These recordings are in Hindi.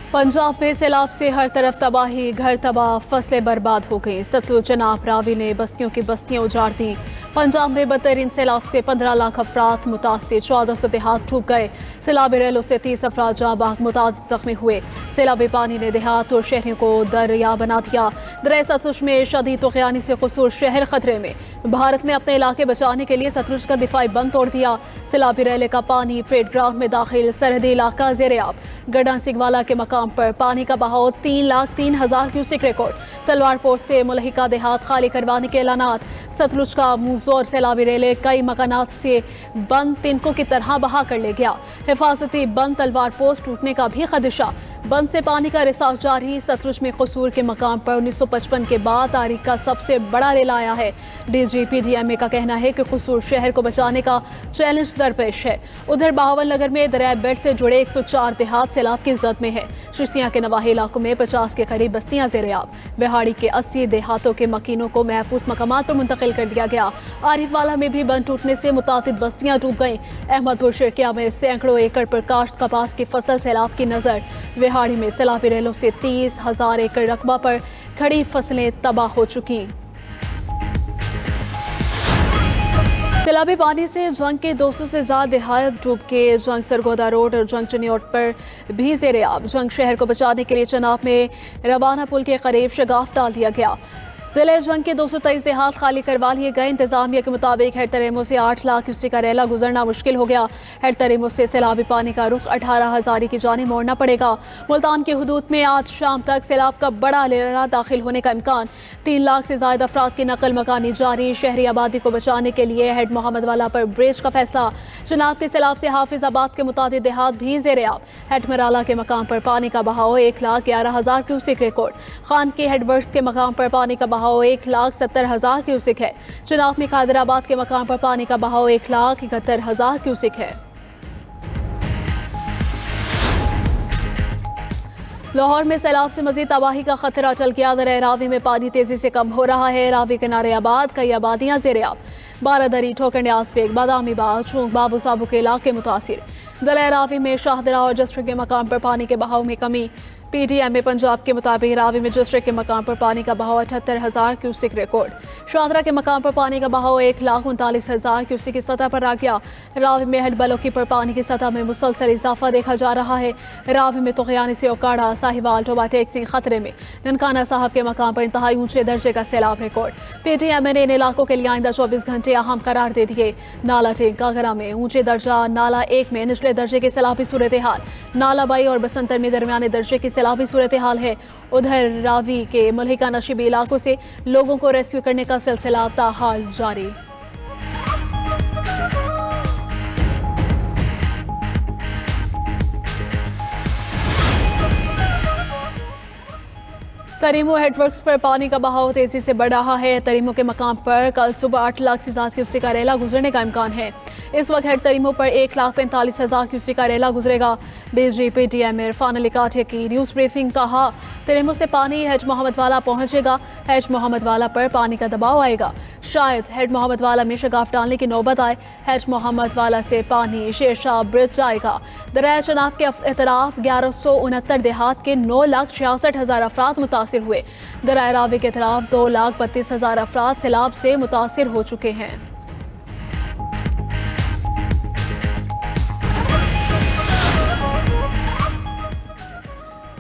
पंजाब में सैलाब से हर तरफ तबाही, घर तबाह, फसलें बर्बाद हो गई। सतलुज चनाब रावी ने बस्तियों की बस्तियां उजाड़ दी। पंजाब में बदतरीन सैलाब से 15 लाख अफराद मुतासिर, 1400 देहात डूब गए। सैलाबी रेलों से 30 अफराद जाँ बाग, मुताद जख्मी हुए। सैलाबी पानी ने देहात और शहरों को दरिया बना दिया। दरिया सतलुज में शदीद तूफ़ानी से कसूर शहर खतरे में। भारत ने अपने इलाके बचाने के लिए सतलुज का दिफाई बंद तोड़ दिया। सैलाबी रेले का पानी परेड ग्राउंड में दाखिल, सरहदी इलाका ज़ेर-ए-आब। गढ़ा सिंगवाला के मकाम पर पानी का बहाव 3,03,000 क्यूसेक रिकॉर्ड। तलवार पोर्ट से मुलहिका देहात खाली करवाने के ऐलानात। सतलुज का मुंहजोर सैलाबी रेले कई मकानात से बंद तिनकों की तरह बहा कर ले गया। हिफाजती बंद तलवार पोस्ट टूटने का भी खदशा। बंद से पानी का रिसाव जारी। सतलुज में कसूर के मकाम पर 1955 के बाद तारीख का सबसे बड़ा रेल आया है। DGPDMA का कहना है कि कसूर शहर को बचाने का चैलेंज दरपेश है। उधर बहावल नगर में दरिया बेड से जुड़े 104 देहात सैलाब की जद में है। चिश्तियां के नवाही इलाकों में 50 के करीब बस्तियां ज़ेर-ए-आब। बिहाड़ी के 80 देहातों के मकीनों को महफूज मकामात पर मुंतकिल कर दिया गया। आरिफवाला में भी बंद टूटने से मुतादिद बस्तियां डूब गईं। अहमदपुर शिरकिया में सैकड़ों एकड़ पर काश्त कपास की फसल सैलाब की नजर। बिहाड़ी में सैलाबी रेलों से 30,000 एकड़ रकबा पर खड़ी फसलें तबाह हो चुकी। सैलाबी पानी से जंग के 200 से ज्यादा देहात डूब के। जंग सरगोदा रोड और जंग चनियोट पर भी ज़ेर-ए-आब। जंग शहर को बचाने के लिए चनाब में रवाना पुल के करीब शगाफ डाल दिया गया। जिले जंग के 223 देहात खाली करवा लिए गए। इंतजामिया के मुताबिक हेड तरेमो से 8 लाख क्यूसेक का रेला गुजरना मुश्किल हो गया। हेड तरेमो से सैलाबी पानी का रुख 18,000 की जाने मोड़ना पड़ेगा। मुल्तान के हुदूद में आज शाम तक सैलाब का बड़ा रेला दाखिल होने का इम्कान। 3 लाख से ज्यादा अफराद की नकल मकानी जारी। शहरी आबादी को बचाने के लिए हेड मोहम्मद वाला पर ब्रिज का फैसला। चनाब के सैलाब से हाफिजाबाद के मुतादिद देहात भी ज़ेर-ए-आब। हेड मराला के मकाम पर पानी का बहाव 1,11,000 क्यूसेक रिकॉर्ड। खान के हेडवर्ड्स के मकाम पर पानी का बहाव 1,70,000 क्यूसेक है। चनाब में कादराबाद के मकाम पर पानी का बहाव 1,71,000 क्यूसेक है। लाहौर में सैलाब से मजीद तबाही का खतरा टल गया। दरिया रावी में पानी तेजी से कम हो रहा है। रावी किनारे आबाद कई आबादियां ज़ेर-ए-आब। बारादरी, ठोकर न्याज बेग, बादामी बाग, चूंक, बाबू साबू के इलाके मुतासिर। दरिया रावी में शाहदरा और जस्टर के मकाम पर पानी के बहाव में कमी। PTMA पंजाब के मुताबिक रावी में जस्टर के मकाम पर पानी का बहाव 78,000 क्यूसेक रिकॉर्ड। शाहदरा के मकाम पर पानी का बहाव 1,39,000 क्यूसेक की सतह पर आ गया। रावी में हेड बलोकी पर पानी की सतह में मुसलसल इजाफा देखा जा रहा है। रावी में तुगयानी से ओकाड़ा, साहिवाल, टोबाटेक सिंह खतरे में। ननकाना साहब के मकाम पर इंतहाई ऊंचे दर्जे का सैलाब रिकॉर्ड। PTMA ने इन इलाकों के लिए आइंदा 24 घंटे अहम करार दे दिए। नाला टेक कागरा में ऊंचे दर्जा, नाला 1 में निचले दर्जे की सैलाबी सूरत हाल। नाला बाई और बसंतर में दरमियाने दर्जे की सैलाबी सूरत हाल है। उधर रावी के मुल्हिका नशीबी इलाकों से लोगों को रेस्क्यू करने का सिलसिला ताहाल जारी। तरीमो हेडवर्क्स पर पानी का बहाव तेजी से बढ़ रहा है। तरीमो के मकाम पर कल सुबह 8 लाख से ज्यादा क्यूसेक का रेला गुजरने का इम्कान है। इस वक्त हेड तरीमो पर 1,45,000 क्यूसेक का रेला गुजरेगा। DGPDMA इरफान अली काठिया की न्यूज ब्रीफिंग। कहा, तरीमो से पानी हेज मोहम्मद वाला पहुंचेगा। हेज मोहम्मद वाला पर पानी का दबाव आएगा। शायद हेड मोहम्मद वाला में शगाफ डालने की नौबत आए। हेज मोहम्मद वाला से पानी शेरशाह ब्रिज जाएगा। दरिया चनाब के अतराफ 1169 देहात के 9,66,000 अफराद मुतासिर हुए। दरिया रावी के तरफ 2,32,000 अफराद सैलाब से मुतासिर हो चुके हैं।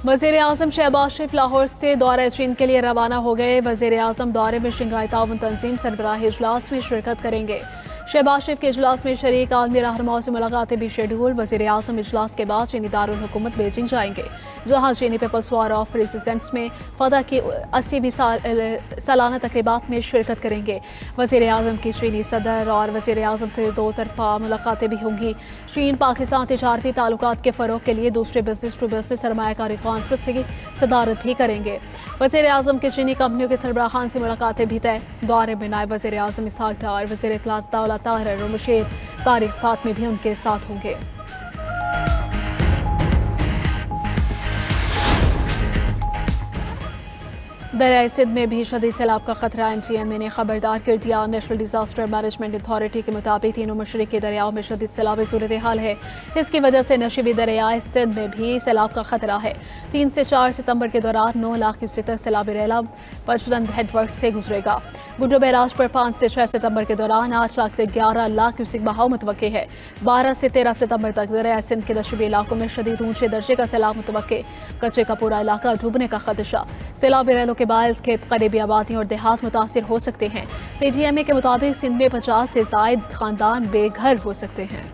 वज़ीर आज़म शहबाज शरीफ लाहौर से दौरे चीन के लिए रवाना हो गए। वज़ीर आज़म दौरे में शंघाई ताउन तंजीम सरबराह इजलास में शिरकत करेंगे। शहबाज शरीफ के इजलास में शरीक आलमी रहनुमाओं से मुलाकातें भी शेड्यूल। वज़ीर आज़म इजलास के बाद चीनी दारुल हुकूमत बीजिंग जाएंगे, जहाँ चीनी पीपल्स वॉर ऑफ रेजिस्टेंस में फतह की 80वीं सालाना तकरीबात में शिरकत करेंगे। वज़ीर आज़म की चीनी सदर और वज़ीर आज़म से 2 तरफा मुलाकातें भी होंगी। चीन पाकिस्तान तिजारती ताल्लुकात के फ़रोग के लिए दूसरे बिजनेस टू बिजनेस सरमायाकारी कॉन्फ्रेंस की सदारत भी करेंगे। वज़ीर आज़म की चीनी कंपनियों के सरबराहान से मुलाकातें भी तय। दौरे में नायब वज़ीर आज़म इसहाक डार, वज़ीर इत्तलात दौलत ताहिर और मुशीर तारिक फातमी भी उनके साथ होंगे। दरियाई सिंध में भी शदीद सैलाब का खतरा। NTMA ने खबरदार कर दिया। नेशनल डिजास्टर मैनेजमेंट अथॉरिटी के मुताबिक तीनों मशरक़ी दरियाओं में शदीद सैलाबी सूरत हाल है। इसकी वजह से नशीबी दरियाई सिंध में भी सैलाब का खतरा है। 3 से 4 सितंबर के दौरान 9 लाख क्यूसेक तक सैलाबी रैला पचदन हेडवर्क से गुजरेगा। गुड्डो बैराज पर 5 से 6 सितंबर के दौरान 8 लाख से 11 लाख क्यूसेक बहाव मुतवक्के है। 12 से 13 सितंबर तक दरियाई सिंध के नशीबी इलाकों में शदीद ऊंचे दर्जे का सैलाब मुतवक्के। कच्चे का पूरा इलाका डूबने का खदशा। सैलाबी रैलों के बायस खेत करीबी आबादियों और देहात मुतासिर हो सकते हैं। PGMA के मुताबिक सिंध में 50 से ज़ायद खानदान बेघर हो सकते हैं।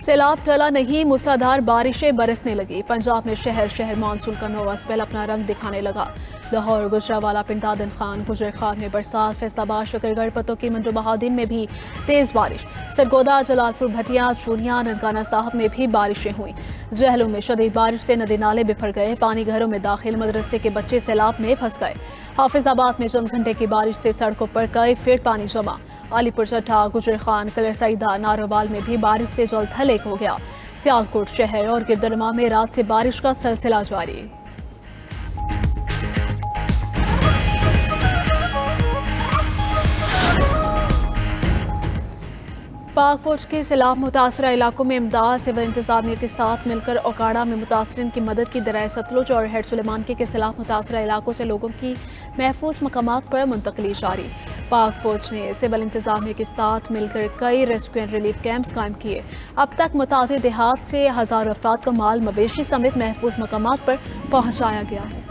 सैलाब टला नहीं, मूसलाधार बारिशें बरसने लगी। पंजाब में शहर शहर मानसून का नौवा स्पेल अपना रंग दिखाने लगा। लाहौर, गुजरावाला, पिंडादन खान, गुजर खान में बरसात, फैसलाबाद, शकरगढ़, पतों की मंडो बहादीन में भी तेज बारिश। सरगोदा, जलालपुर, भटिया, चूनिया, ननकाना साहब में भी बारिशें हुई। जहलों में शदीद बारिश से नदी नाले बिफर गए। पानी घरों में दाखिल, मदरसे के बच्चे सैलाब में फंस गए। हाफिजाबाद में चंद घंटे की बारिश से सड़कों पर कई फीट पानी जमा। अलीपुर चट्टा, गुजर खान, कलर सईदा, नारोवाल में भी बारिश से जल थल एक हो गया। सियालकोट शहर और गिरदरमा में रात से बारिश का सिलसिला जारी। पाक फौज के सैलाब मुतासरा इलाकों में इमदाद सिविल इंतजामिया के साथ मिलकर ओकाड़ा में मुतासरीन की मदद की। दरियाए सतलुज और हेड सुलेमानके के सैलाब मुतासरा इलाकों से लोगों की महफूज मकामात पर मुंतकली जारी। पाक फौज ने सिविल इंतजामिया के साथ मिलकर कई रेस्क्यू एंड रिलीफ कैंप्स कायम किए। अब तक मुतादिद देहात से हज़ारों अफराद को माल मवेशी समेत महफूज मकामात पर पहुँचाया गया है।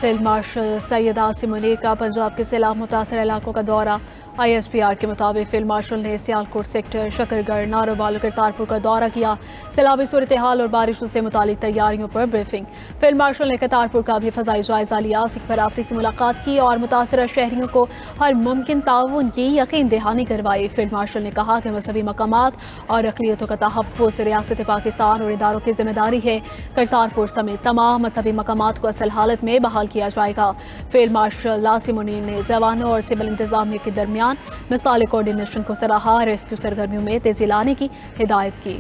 फील्ड मार्शल सैयद आसिम मुनीर का पंजाब के सैलाब मुतासर इलाकों का दौरा। ISPR के मुताबिक फील्ड मार्शल ने सियालकोट सेक्टर, शकरगढ़, नारोवाल, करतारपुर का दौरा किया। सैलाबी सूरत हाल और बारिशों से मुतालिक तैयारियों पर ब्रीफिंग। फील्ड मार्शल ने करतारपुर का भी फजाई जायजा लिया। सिख बरादरी से मुलाकात की और मुतासरा शहरियों को हर मुमकिन ताउन की यकीन दहानी करवाई। फील्ड मार्शल ने कहा कि मजहबी मकामात और अक़लियतों का तहफ़्फ़ुज़ रियासत पाकिस्तान और इदारों की जिम्मेदारी है। करतारपुर समेत तमाम मजहबी मकामात को असल हालत में बहाल किया जाएगा। फील्ड मार्शल आसिम मुनीर ने जवानों और सिविल इंतजामिया के दरमियान मिसाल कोऑर्डिनेशन को सराहा। रेस्क्यू सरगर्मियों में तेजी लाने की हिदायत की।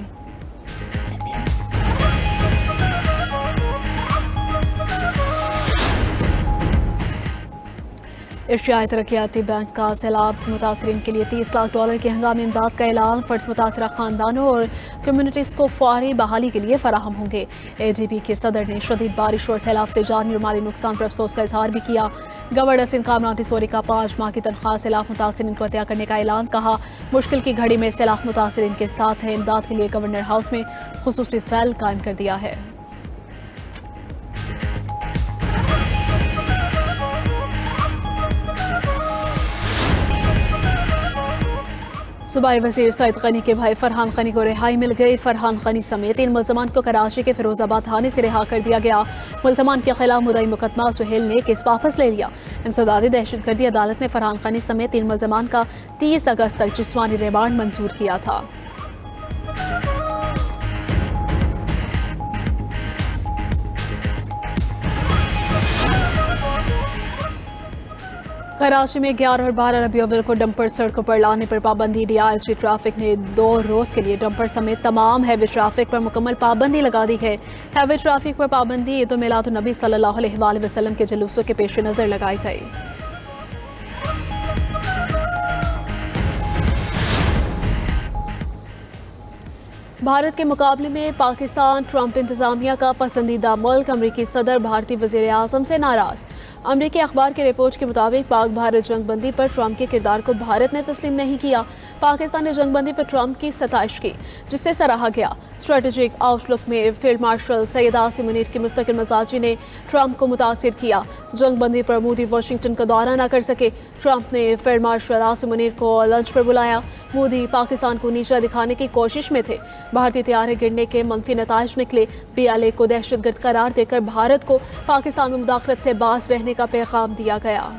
एशियाई तरक्याती बैंक का सैलाब मुतासरीन के लिए $30 लाख की हंगामी इमदाद का ऐलान। फर्ज मुतासरा खानदानों और कम्युनिटीज़ को फौरी बहाली के लिए फराहम होंगे। AGP के सदर ने शदीद बारिश और सैलाब से जानी और माली नुकसान पर अफसोस का इजहार भी किया। गवर्नर सिंध कामरान टिसोरी का 5 माह की तनख्वाह सैलाब मुतासरीन को अता करने का ऐलान। कहा, मुश्किल की घड़ी में सैलाब मुतासरीन के साथ है। इमदाद के लिए गवर्नर हाउस में खुसूसी सेल कायम कर दिया है। सूबाई वज़ीर सईद गनी के भाई फरहान गनी को रिहाई मिल गई। फरहान गनी समेत 3 मुल्ज़मान को कराची के फिरोजाबाद थाने से रिहा कर दिया गया। मुल्ज़मान के खिलाफ मुद्दई मुकदमा सुहेल ने केस वापस ले लिया। इंसदादी दहशतगर्दी अदालत ने फरहान गनी समेत 3 मुल्ज़मान का 30 अगस्त तक जिस्मानी रिमांड मंजूर किया था। कराची में 11 और 12 रबी अव्वल को डंपर सड़कों पर लाने पर पाबंदी। DIG ट्रैफिक ने 2 रोज़ के लिए डंपर समेत तमाम हैवी ट्रैफिक पर मुकम्मल पाबंदी लगा दी है। हैवी ट्रैफिक पर पाबंदी ईद मिलाद नबी सल्लल्लाहु अलैहि वसल्लम के जुलूसों के पेश नज़र लगाई गई। भारत के मुकाबले में पाकिस्तान ट्रंप इंतजामिया का पसंदीदा मुल्क। अमरीकी सदर भारतीय वज़ीर आज़म से नाराज़। अमरीकी अखबार की रिपोर्ट के मुताबिक पाक भारत जंगबंदी पर ट्रंप के किरदार को भारत ने तस्लीम नहीं किया। पाकिस्तान ने जंगबंदी पर ट्रंप की सताइश की, जिससे सराहा गया। स्ट्रेटेजिक आउटलुक में फील्ड मार्शल सैयद आसिम मुनीर की मुस्तकिल मजाजी ने ट्रंप को मुतासिर किया। जंगबंदी पर मोदी वाशिंगटन का दौरा न कर सके। ट्रंप ने फील्ड मार्शल आसिम मुनीर को लंच पर बुलाया। मोदी पाकिस्तान को नीचा दिखाने की कोशिश में थे। भारतीय तैयारे गिरने के मंफी नताइज निकले। PLA को दहशतगर्द करार देकर भारत को पाकिस्तान में मुदाखलत से बाज रहने का पैगाम दिया गया।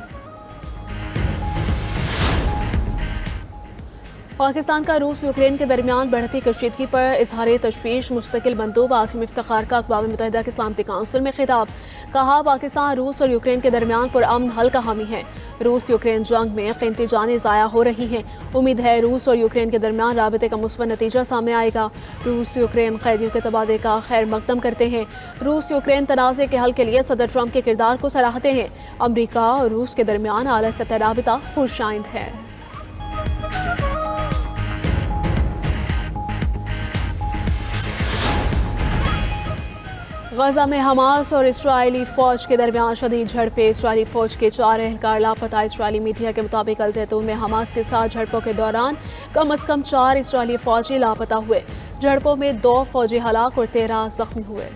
पाकिस्तान का रूस यूक्रेन के दरमियान बढ़ती कशीदगी पर इजहार तशवीश मुस्तकिल मंदूब आसिम इफ्तिखार का अक़वाम मुत्तहिदा की सलामती काउंसिल में खिताब। कहा, पाकिस्तान रूस और यूक्रेन के दरमियान पुरअमन हल का हामी है। रूस यूक्रेन जंग में कीमती जानें ज़ाया हो रही हैं। उम्मीद है रूस और यूक्रेन के दरमियान राबते का मुस्बत नतीजा सामने आएगा। रूस यूक्रेन कैदियों के तबादले का खैर मकदम करते हैं। रूस यूक्रेन तनाज़े के हल के लिए सदर ट्रंप के किरदार को सराहते हैं। अमरीका और रूस के दरमियान आला सतह राबता खुशाइंद है। गजा में हमास और इसराइली फौज के दरमियान शदीद झड़पें। इसराइली फौज के 4 एहलकार लापता। इसराइली मीडिया के मुताबिक अल जैतून में हमास के साथ झड़पों के दौरान कम अज कम 4 इसराइली फौजी लापता हुए। झड़पों में 2 फौजी हलाक और 13 जख्मी हुए।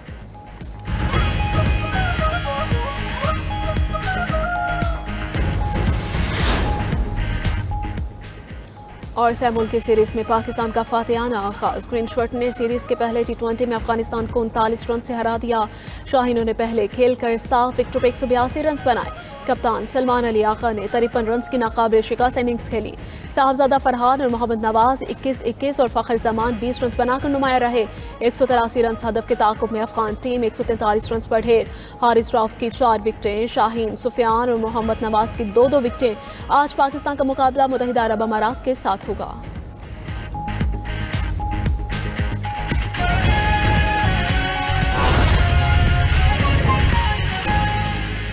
और सैमुल की सीरीज में पाकिस्तान का फातिहाना आगाज। ग्रीन शर्ट ने सीरीज के पहले T20 में अफगानिस्तान को 39 रन से हरा दिया। शाहीनों ने पहले खेलकर 7 विकेटों पर 182 रन बनाए। कप्तान सलमान अली आगा ने 53 रन की नाकाबिल शिकस्त इनिंग्स खेली। साहबजादा फरहान और मोहम्मद नवाज 21-21 और फ़खर जमान 20 रन बनाकर नुमाया रहे। 183 रन हदफ के ताक़ुब में अफगान टीम 143 रन पर ढेर। हारिस रऊफ की 4 विकेटें, शाहीन, सुफियान और मोहम्मद नवाज की 2-2 विकेटें। आज पाकिस्तान का मुकाबला मुत्तहिदा अरब अमारात के साथ होगा।